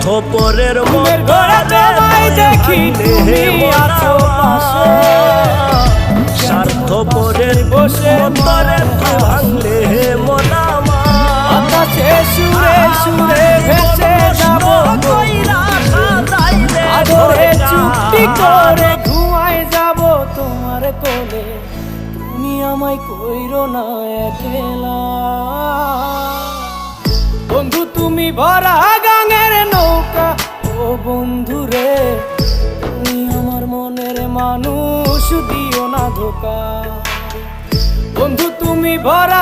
স্বার্থপরের ঘরে তোমায় দেখি তুমি আছো পাশে, স্বার্থপরের বসে মন্তরে তুই ভাঙলে মন আমার। আকাশে সুরে সুরে ভেসে যাব আদরে চুক্তি করে ঘুমায় যাব তোমার কোলে, তুমি আমায় কইরো না একলা। বন্ধু তুমি ভরা গাঙের নৌকা, ও বন্ধু রে তুমি আমার মনের মানুষ, দিও না ধোকা। বন্ধু তুমি ভরা